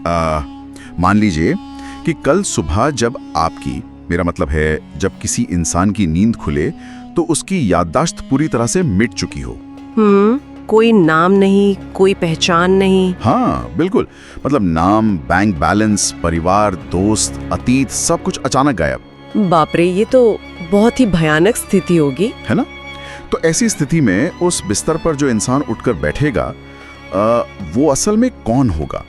मान लीजिए कि कल सुबह जब आपकी, मेरा मतलब है जब किसी इंसान की नींद खुले तो उसकी याददाश्त पूरी तरह से मिट चुकी हो। कोई नाम नहीं, कोई पहचान नहीं। हाँ बिल्कुल, मतलब नाम, बैंक बैलेंस, परिवार, दोस्त, अतीत, सब कुछ अचानक गायब। बाप रे, ये तो बहुत ही भयानक स्थिति होगी, है ना? तो ऐसी स्थिति में उस बिस्तर पर जो इंसान उठकर बैठेगा, वो असल में कौन होगा?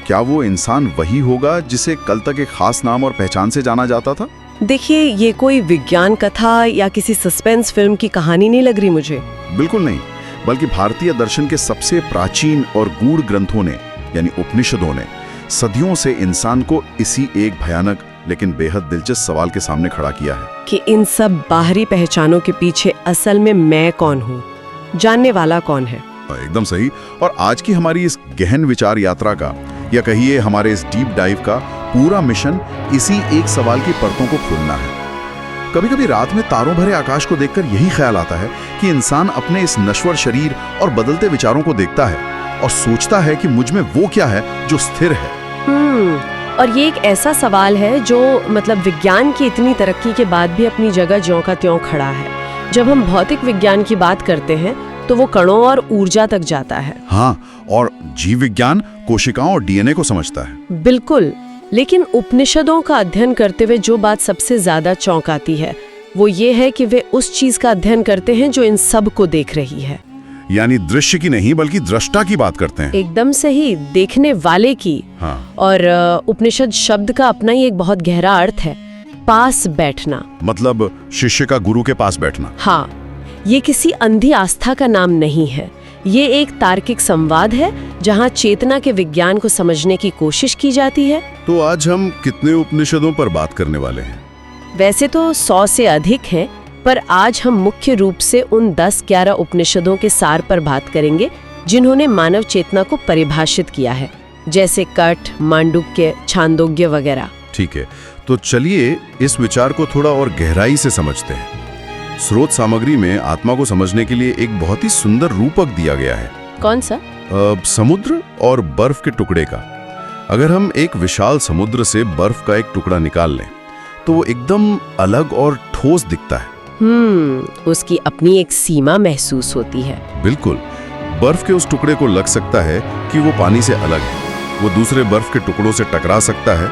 क्या वो इंसान वही होगा जिसे कल तक एक खास नाम और पहचान से जाना जाता था? देखिए, ये कोई विज्ञान कथा या किसी सस्पेंस फिल्म की कहानी नहीं लग रही मुझे। बिल्कुल नहीं, बल्कि भारतीय दर्शन के सबसे प्राचीन और गूढ़ ग्रंथों ने, यानी उपनिषदों ने, सदियों से इंसान को इसी एक भयानक लेकिन बेहद दिलचस्प सवाल के सामने खड़ा किया है कि इन सब बाहरी पहचानों के पीछे असल में मैं कौन हूँ, जानने वाला कौन है। एकदम सही। और आज की हमारी इस गहन विचार यात्रा का, या कहिए हमारे इस डीप डाइव का पूरा मिशन इसी एक सवाल की परतों को खोलना है। कभी कभी रात में तारों भरे आकाश को देखकर यही ख्याल आता है कि इंसान अपने इस नश्वर शरीर और बदलते विचारों को देखता है और सोचता है कि मुझ में वो क्या है जो स्थिर है। और ये एक ऐसा सवाल है जो मतलब विज्ञान की इतनी तरक्की के बाद भी अपनी जगह ज्यों का त्यों खड़ा है। जब हम भौतिक विज्ञान की बात करते हैं तो वो कणों और ऊर्जा तक जाता है। हाँ, और जीव विज्ञान कोशिकाओं और डीएनए को समझता है। बिल्कुल, लेकिन उपनिषदों का अध्ययन करते हुए जो बात सबसे ज्यादा चौंकाती है वो ये है कि वे उस चीज का अध्ययन करते हैं जो इन सब को देख रही है। यानी दृश्य की नहीं बल्कि दृष्टा की बात करते हैं। एकदम सही, देखने वाले की। हाँ। और उपनिषद शब्द का अपना ही एक बहुत गहरा अर्थ है, पास बैठना। मतलब शिष्य का गुरु के पास बैठना। हाँ, ये किसी अंधी आस्था का नाम नहीं है, ये एक तार्किक संवाद है जहाँ चेतना के विज्ञान को समझने की कोशिश की जाती है। तो आज हम कितने उपनिषदों पर बात करने वाले हैं? वैसे तो 100 से अधिक हैं, पर आज हम मुख्य रूप से उन 10-11 उपनिषदों के सार पर बात करेंगे जिन्होंने मानव चेतना को परिभाषित किया है, जैसे कठ, मांडुक्य, छांदोग्य वगैरह। ठीक है, तो चलिए इस विचार को थोड़ा और गहराई से समझते हैं। स्रोत सामग्री में आत्मा को समझने के लिए एक बहुत ही सुंदर रूपक दिया गया है। कौन सा? समुद्र और बर्फ के टुकड़े का। अगर हम एक विशाल समुद्र से बर्फ का एक टुकड़ा निकाल लें तो वो एकदम अलग और ठोस दिखता है। उसकी अपनी एक सीमा महसूस होती है। बिल्कुल, बर्फ के उस टुकड़े को लग सकता है कि वो पानी से अलग है, वो दूसरे बर्फ के टुकड़ों से टकरा सकता है,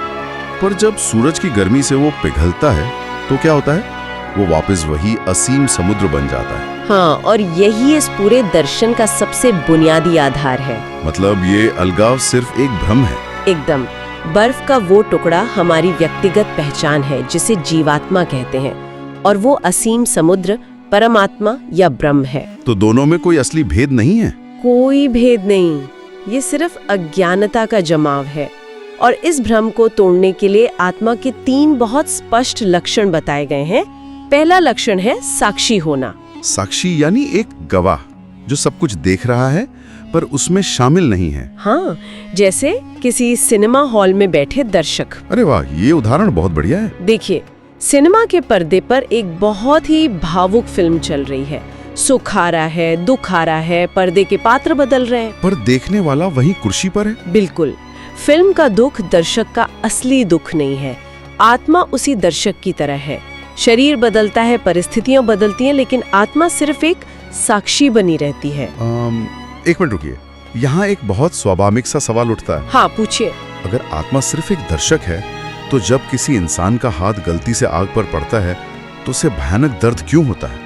पर जब सूरज की गर्मी से वो पिघलता है तो क्या होता है? वो वापस वही असीम समुद्र बन जाता है। हाँ, और यही इस पूरे दर्शन का सबसे बुनियादी आधार है। मतलब ये अलगाव सिर्फ एक भ्रम है। एकदम, बर्फ का वो टुकड़ा हमारी व्यक्तिगत पहचान है जिसे जीवात्मा कहते हैं, और वो असीम समुद्र परमात्मा या ब्रह्म है। तो दोनों में कोई असली भेद नहीं है? कोई भेद नहीं, ये सिर्फ अज्ञानता का जमाव है। और इस भ्रम को तोड़ने के लिए आत्मा के 3 बहुत स्पष्ट लक्षण बताए गए हैं। पहला लक्षण है साक्षी होना। साक्षी यानी एक गवाह जो सब कुछ देख रहा है पर उसमें शामिल नहीं है। हाँ, जैसे किसी सिनेमा हॉल में बैठे दर्शक। अरे वाह, ये उदाहरण बहुत बढ़िया है। देखिए, सिनेमा के पर्दे पर एक बहुत ही भावुक फिल्म चल रही है। सुख आ रहा है, दुख आ रहा है, पर्दे के पात्र बदल रहे हैं, पर देखने वाला वही कुर्सी पर है। बिल्कुल, फिल्म का दुख दर्शक का असली दुख नहीं है। आत्मा उसी दर्शक की तरह है। शरीर बदलता है, परिस्थितियां बदलती हैं, लेकिन आत्मा सिर्फ एक साक्षी बनी रहती है। एक मिनट रुकिए, यहाँ एक बहुत स्वाभाविक सा सवाल उठता है। हाँ, पूछिए। अगर आत्मा सिर्फ एक दर्शक है तो जब किसी इंसान का हाथ गलती से आग पर पड़ता है तो उसे भयानक दर्द क्यों होता है?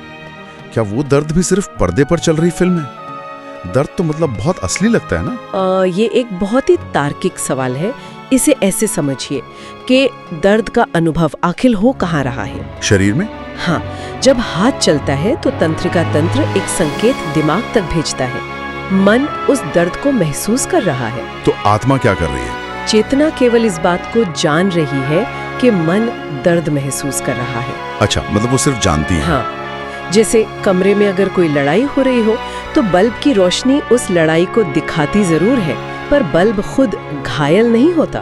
क्या वो दर्द भी सिर्फ पर्दे पर चल रही फिल्म है? दर्द तो मतलब बहुत असली लगता है ना। ये एक बहुत ही तार्किक सवाल है। इसे ऐसे समझिए कि दर्द का अनुभव आखिर हो कहाँ रहा है? शरीर में। हाँ, जब हाथ चलता है तो तंत्रिका तंत्र एक संकेत दिमाग तक भेजता है। मन उस दर्द को महसूस कर रहा है। तो आत्मा क्या कर रही है? चेतना केवल इस बात को जान रही है कि मन दर्द महसूस कर रहा है। अच्छा, मतलब वो सिर्फ जानती है। हाँ, जैसे कमरे में अगर कोई लड़ाई हो रही हो तो बल्ब की रोशनी उस लड़ाई को दिखाती जरूर है, पर बल्ब खुद घायल नहीं होता।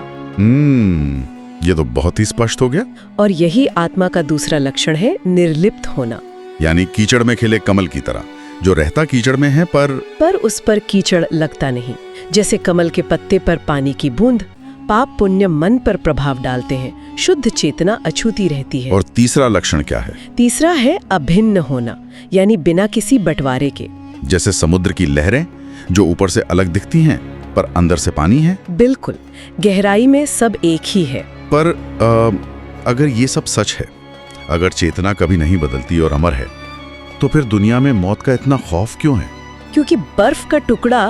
ये तो बहुत ही स्पष्ट हो गया। और यही आत्मा का दूसरा लक्षण है, निर्लिप्त होना। यानी कीचड़ में खिले कमल की तरह, जो रहता कीचड़ में है पर उस पर कीचड़ लगता नहीं। जैसे कमल के पत्ते पर पानी की बूंद, पाप पुण्य मन पर प्रभाव डालते हैं, शुद्ध चेतना अछूती रहती है। और तीसरा लक्षण क्या है? तीसरा है अभिन्न होना, यानी बिना किसी बंटवारे के। जैसे समुद्र की लहरें जो ऊपर से अलग दिखती हैं पर अंदर से पानी है। बिल्कुल, गहराई में सब एक ही है। पर अगर ये सब सच है, अगर चेतना कभी नहीं बदलती और अमर है, तो फिर दुनिया में मौत का इतना खौफ क्यों है? क्योंकि बर्फ का टुकड़ा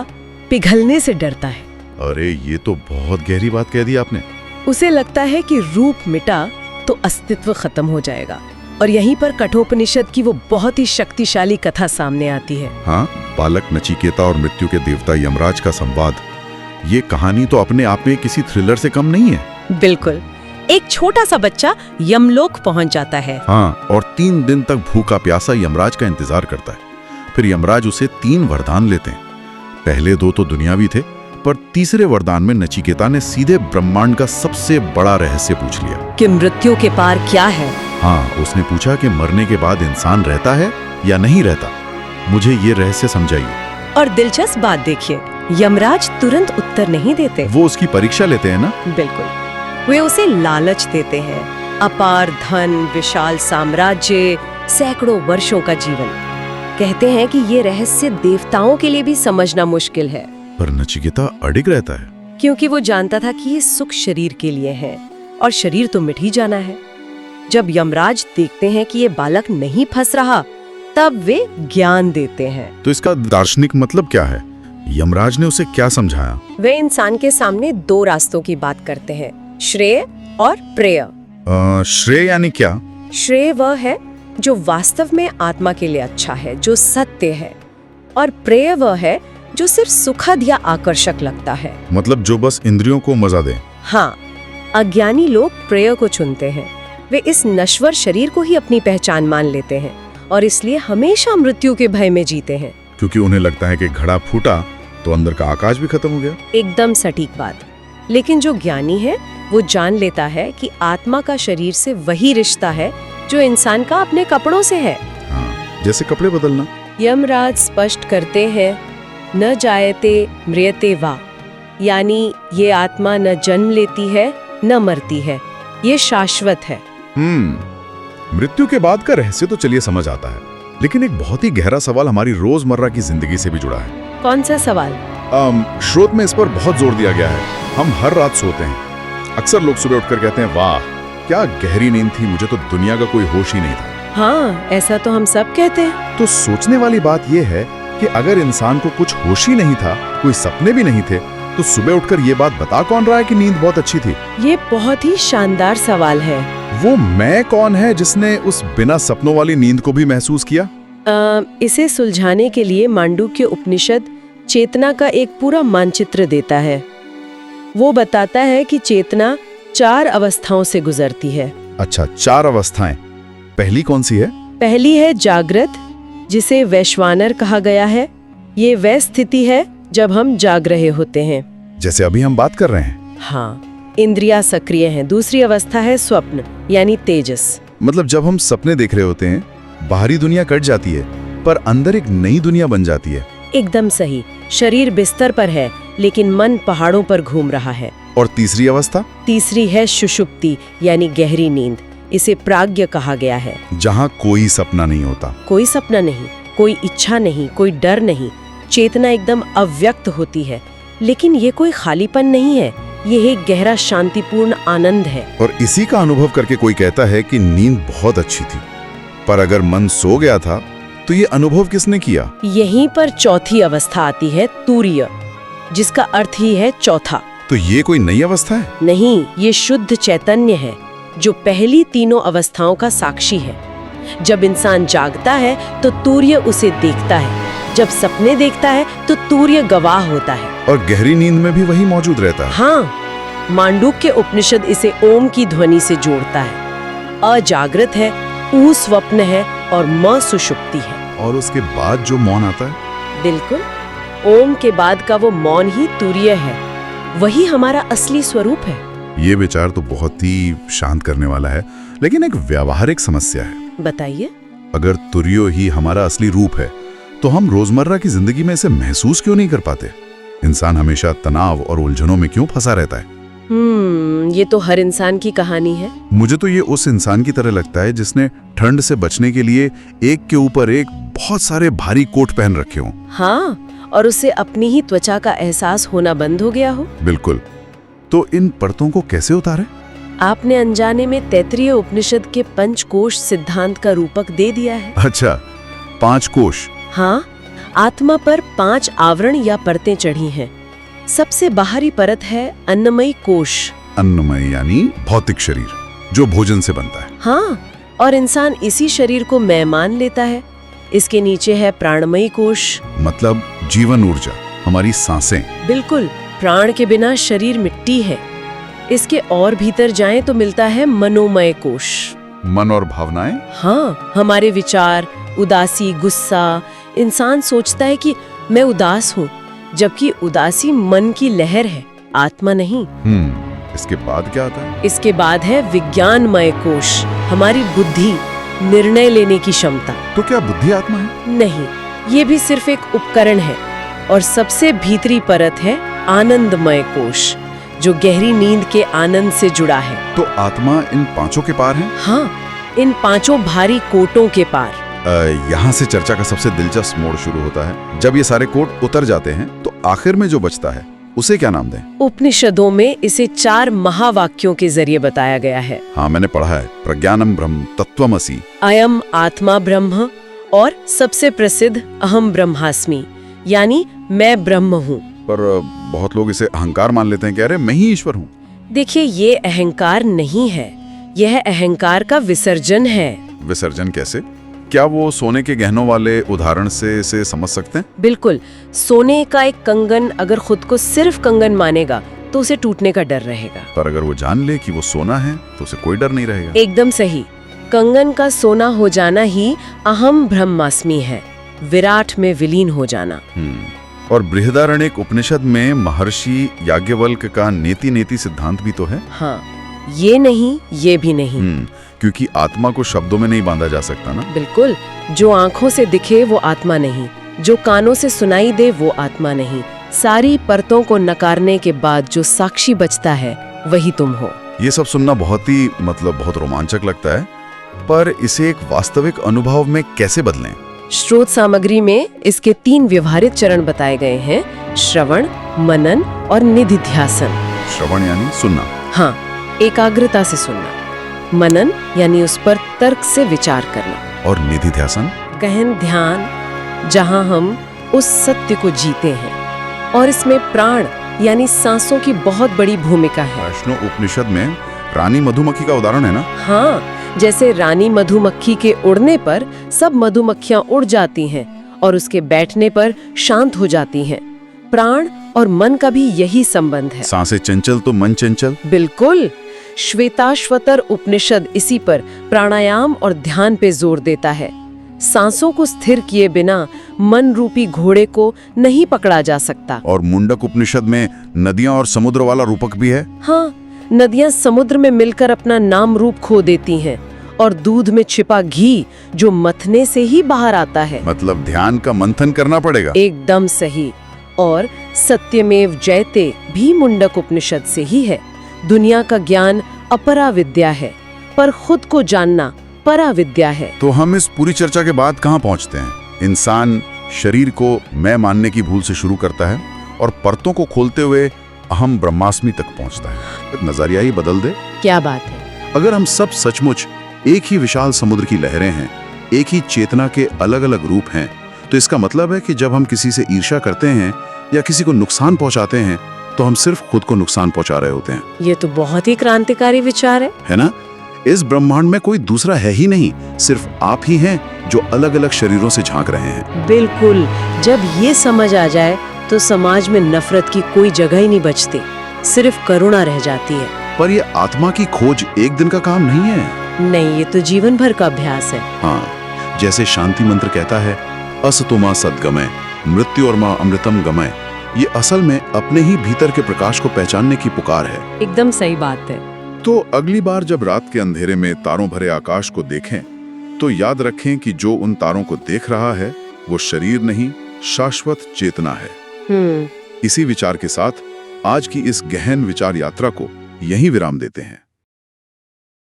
पिघलने से डरता है। अरे ये तो बहुत गहरी बात कह दी आपने। उसे लगता है कि रूप मिटा तो अस्तित्व खत्म हो जाएगा। और यहीं पर कठोपनिषद की वो बहुत ही शक्तिशाली कथा सामने आती है। हाँ, बालक नचिकेता और मृत्यु के देवता यमराज का संवाद। ये कहानी तो अपने आप में किसी थ्रिलर से कम नहीं है। बिल्कुल, एक छोटा सा बच्चा यमलोक पहुंच जाता है। हाँ, और 3 दिन तक भूखा प्यासा यमराज का इंतजार करता है। फिर यमराज उसे 3 वरदान लेते हैं। पहले 2 तो दुनियावी थे, पर तीसरे वरदान में नचिकेता ने सीधे ब्रह्मांड का सबसे बड़ा रहस्य पूछ लिया कि मृत्यु के पार क्या है। हाँ, उसने पूछा कि मरने के बाद इंसान रहता है या नहीं रहता। मुझे ये रहस्य समझाइए। और दिलचस्प बात देखिए, यमराज तुरंत उत्तर नहीं देते। वो उसकी परीक्षा लेते हैं ना। बिल्कुल, वे उसे लालच देते हैं, अपार धन, विशाल साम्राज्य, सैकड़ों वर्षों का जीवन। कहते हैं कि ये रहस्य देवताओं के लिए भी समझना मुश्किल है। पर नचिकेता अडिग रहता है, क्योंकि वो जानता था कि ये सुख शरीर के लिए है और शरीर तो मिट ही जाना है। जब यमराज देखते हैं कि ये बालक नहीं फंस रहा, तब वे ज्ञान देते हैं। तो इसका दार्शनिक मतलब क्या है? यमराज ने उसे क्या समझाया? वे इंसान के सामने 2 रास्तों की बात करते हैं, श्रेय और प्रेय। श्रेय यानी क्या? श्रेय वह है जो वास्तव में आत्मा के लिए अच्छा है, जो सत्य है। और प्रेय वह है जो सिर्फ सुखद या आकर्षक लगता है। मतलब जो बस इंद्रियों को मजा दे। हाँ, अज्ञानी लोग प्रेय को चुनते हैं। वे इस नश्वर शरीर को ही अपनी पहचान मान लेते हैं और इसलिए हमेशा मृत्यु के भय में जीते हैं। क्योंकि उन्हें लगता है कि घड़ा फूटा तो अंदर का आकाश भी खत्म हो गया। एकदम सटीक बात। लेकिन जो ज्ञानी है वो जान लेता है कि आत्मा का शरीर से वही रिश्ता है जो इंसान का अपने कपड़ों से है। हाँ, जैसे कपड़े बदलना। यमराज स्पष्ट करते हैं, न जायते म्रियते वा, यानी ये आत्मा न जन्म लेती है न मरती है, ये शाश्वत है। मृत्यु के बाद का रहस्य तो चलिए समझ आता है, लेकिन एक बहुत ही गहरा सवाल हमारी रोजमर्रा की जिंदगी से भी जुड़ा है। कौन सा सवाल? स्रोत में इस पर बहुत जोर दिया गया है। हम हर रात सोते हैं। अक्सर लोग सुबह उठकर कहते हैं, वाह क्या गहरी नींद थी, मुझे तो दुनिया का कोई होश ही नहीं था। हाँ, ऐसा तो हम सब कहते हैं। तो सोचने वाली बात यह है कि अगर इंसान को कुछ होश ही नहीं था, कोई सपने भी नहीं थे, तो सुबह उठकर ये बात बता कौन रहा है कि नींद बहुत अच्छी थी? ये बहुत ही शानदार सवाल है। वो मैं कौन है जिसने उस बिना सपनों वाली नींद को भी महसूस किया? इसे सुलझाने के लिए मांडूक्य उपनिषद चेतना का एक पूरा मानचित्र देता है। वो बताता है कि चेतना 4 अवस्थाओं से गुजरती है। अच्छा, 4 अवस्थाएं। पहली कौन सी है? पहली है जागृत, जिसे वैश्वानर कहा गया है। ये वह स्थिति है जब हम जाग रहे होते हैं, जैसे अभी हम बात कर रहे हैं। हाँ, इंद्रियां सक्रिय हैं। दूसरी अवस्था है स्वप्न, यानी तेजस। मतलब जब हम सपने देख रहे होते हैं, बाहरी दुनिया कट जाती है पर अंदर एक नई दुनिया बन जाती है। एकदम सही। शरीर बिस्तर पर है लेकिन मन पहाड़ों पर घूम रहा है। और तीसरी अवस्था? तीसरी है सुषुप्ति, यानी गहरी नींद। इसे प्राज्ञ कहा गया है। जहाँ कोई सपना नहीं होता। कोई सपना नहीं, कोई इच्छा नहीं, कोई डर नहीं। चेतना एकदम अव्यक्त होती है, लेकिन ये कोई खालीपन नहीं है, ये एक गहरा शांतिपूर्ण आनंद है। और इसी का अनुभव करके कोई कहता है कि नींद बहुत अच्छी थी, पर अगर मन सो गया था तो ये अनुभव किसने किया? यहीं पर चौथी अवस्था आती है, तूर्य, जिसका अर्थ ही है चौथा। तो ये कोई नई अवस्था है? नहीं, ये शुद्ध चैतन्य है जो पहली तीनों अवस्थाओं का साक्षी है। जब इंसान जागता है तो तूर्य उसे देखता है, जब सपने देखता है तो तूर्य गवाह होता है। और गहरी नींद में भी वही मौजूद रहता है। हाँ, मांडूक्य उपनिषद इसे ओम की ध्वनि से जोड़ता है। अजागृत है, ऊ स्वप्न है और म सुषुप्ति है। और उसके बाद जो मौन आता है? बिल्कुल, ओम के बाद का वो मौन ही तूर्य है, वही हमारा असली स्वरूप है। ये विचार तो बहुत ही शांत करने वाला है, लेकिन एक व्यावहारिक समस्या है। बताइए। अगर तुर्यो ही हमारा असली रूप है, तो हम रोजमर्रा की जिंदगी में इसे महसूस क्यों नहीं कर पाते? इंसान हमेशा तनाव और उलझनों में क्यों फंसा रहता है? ये तो हर इंसान की कहानी है। मुझे तो ये उस इंसान की तरह लगता है जिसने ठंड से बचने के लिए एक के ऊपर एक बहुत सारे भारी कोट पहन रखे हों। हाँ, और उसे अपनी ही त्वचा का एहसास होना बंद हो गया हो। बिल्कुल। तो इन परतों को कैसे उतारें? आपने अनजाने में तैत्तिरीय उपनिषद के पंचकोश सिद्धांत का रूपक दे दिया है। अच्छा, 5 कोश। हाँ, आत्मा पर 5 आवरण या परतें चढ़ी हैं। सबसे बाहरी परत है अन्नमयी कोश। अन्नमय यानी भौतिक शरीर जो भोजन से बनता है। हाँ, और इंसान इसी शरीर को मैं मान लेता है। इसके नीचे है प्राणमयी कोश, मतलब जीवन ऊर्जा, हमारी सांसें। बिल्कुल, प्राण के बिना शरीर मिट्टी है। इसके और भीतर जाएं तो मिलता है मनोमय कोश। मन और भावनाएं। हाँ, हमारे विचार, उदासी, गुस्सा। इंसान सोचता है कि मैं उदास हूँ, जबकि उदासी मन की लहर है, आत्मा नहीं। इसके बाद क्या आता है? इसके बाद है विज्ञानमय कोश, हमारी बुद्धि, निर्णय लेने की क्षमता। तो क्या बुद्धि आत्मा है? नहीं, ये भी सिर्फ एक उपकरण है। और सबसे भीतरी परत है आनंदमय कोश, जो गहरी नींद के आनंद से जुड़ा है। तो आत्मा इन 5 के पार है? हाँ, इन 5 भारी कोटों के पार। यहाँ से चर्चा का सबसे दिलचस्प मोड़ शुरू होता है। जब ये सारे कोट उतर जाते हैं तो आखिर में जो बचता है उसे क्या नाम दें? उपनिषदों में इसे 4 महावाक्यों के जरिए बताया गया है। हाँ, मैंने पढ़ा है। प्रज्ञानम ब्रह्म, तत्त्वमसि, अयम आत्मा ब्रह्म और सबसे प्रसिद्ध अहम ब्रह्मास्मि, यानी मैं ब्रह्म हूँ। पर बहुत लोग इसे अहंकार मान लेते हैं कि अरे मैं ही ईश्वर हूँ। देखिए, ये अहंकार नहीं है, यह अहंकार का विसर्जन है। विसर्जन कैसे? क्या वो सोने के गहनों वाले उदाहरण से इसे समझ सकते हैं? बिल्कुल। सोने का एक कंगन अगर खुद को सिर्फ कंगन मानेगा तो उसे टूटने का डर रहेगा। पर अगर वो जान ले कि वो सोना है तो उसे कोई डर नहीं रहेगा। एकदम सही। कंगन का सोना हो जाना ही अहम ब्रह्मास्मि है, विराट में विलीन हो जाना। और बृहदारण्यक उपनिषद में महर्षि याज्ञवल्क्य का नेति नेति सिद्धांत भी तो है। हाँ, ये नहीं, ये भी नहीं। क्योंकि आत्मा को शब्दों में नहीं बांधा जा सकता ना। बिल्कुल। जो आंखों से दिखे वो आत्मा नहीं, जो कानों से सुनाई दे वो आत्मा नहीं। सारी परतों को नकारने के बाद जो साक्षी बचता है वही तुम हो। ये सब सुनना बहुत रोमांचक लगता है, पर इसे एक वास्तविक अनुभव में कैसे बदलें? स्रोत सामग्री में इसके 3 व्यवहारिक चरण बताए गए हैं: श्रवण, मनन और निधिध्यासन। श्रवण यानी सुनना। हाँ, एकाग्रता से सुनना। मनन यानी उस पर तर्क से विचार करना। और निधिध्यासन? गहन ध्यान, जहाँ हम उस सत्य को जीते हैं। और इसमें प्राण यानी सांसों की बहुत बड़ी भूमिका है। वैष्णो उपनिषद में रानी मधुमक्खी का उदाहरण है ना? हाँ, जैसे रानी मधुमक्खी के उड़ने पर सब मधुमक्खियां उड़ जाती हैं और उसके बैठने पर शांत हो जाती हैं। प्राण और मन का भी यही संबंध है। सांसें चंचल तो मन चंचल। बिल्कुल। श्वेताश्वतर उपनिषद इसी पर प्राणायाम और ध्यान पे जोर देता है। सांसों को स्थिर किए बिना मन रूपी घोड़े को नहीं पकड़ा जा सकता। और मुंडक उपनिषद में नदियां और समुद्र वाला रूपक भी है। हाँ, नदियां समुद्र में मिलकर अपना नाम रूप खो देती हैं और दूध में छिपा घी जो मथने से ही बाहर आता है। मतलब ध्यान का मंथन करना पड़ेगा। एकदम सही। और सत्यमेव जयते भी मुंडक उपनिषद से ही है। दुनिया का ज्ञान अपरा विद्या है, पर खुद को जानना परा विद्या है। तो हम इस पूरी चर्चा के बाद कहाँ पहुँचते हैं? इंसान शरीर को मैं मानने की भूल से शुरू करता है और परतों को खोलते हुए अहम ब्रह्मास्मि तक पहुँचता है। नजरिया ही बदल दे। क्या बात है। अगर हम सब सचमुच एक ही विशाल समुद्र की लहरें हैं, एक ही चेतना के अलग अलग रूप हैं, तो इसका मतलब है कि जब हम किसी से ईर्ष्या करते हैं या किसी को नुकसान पहुंचाते हैं तो हम सिर्फ खुद को नुकसान पहुंचा रहे होते हैं। ये तो बहुत ही क्रांतिकारी विचार है ना? इस ब्रह्मांड में कोई दूसरा है ही नहीं, सिर्फ आप ही हैं जो अलग अलग शरीरों से झांक रहे हैं। बिल्कुल। जब ये समझ आ जाए तो समाज में नफरत की कोई जगह ही नहीं बचती, सिर्फ करुणा रह जाती है। पर ये आत्मा की खोज एक दिन का काम नहीं है। नहीं, ये तो जीवन भर का अभ्यास है। हाँ, जैसे शांति मंत्र कहता है, असतो मा सद्गमय, मृत्यु और मा अमृतम गमय। ये असल में अपने ही भीतर के प्रकाश को पहचानने की पुकार है। एकदम सही बात है। तो अगली बार जब रात के अंधेरे में तारों भरे आकाश को देखें तो याद रखें कि जो उन तारों को देख रहा है वो शरीर नहीं, शाश्वत चेतना है। इसी विचार के साथ आज की इस गहन विचार यात्रा को यहीं विराम देते हैं।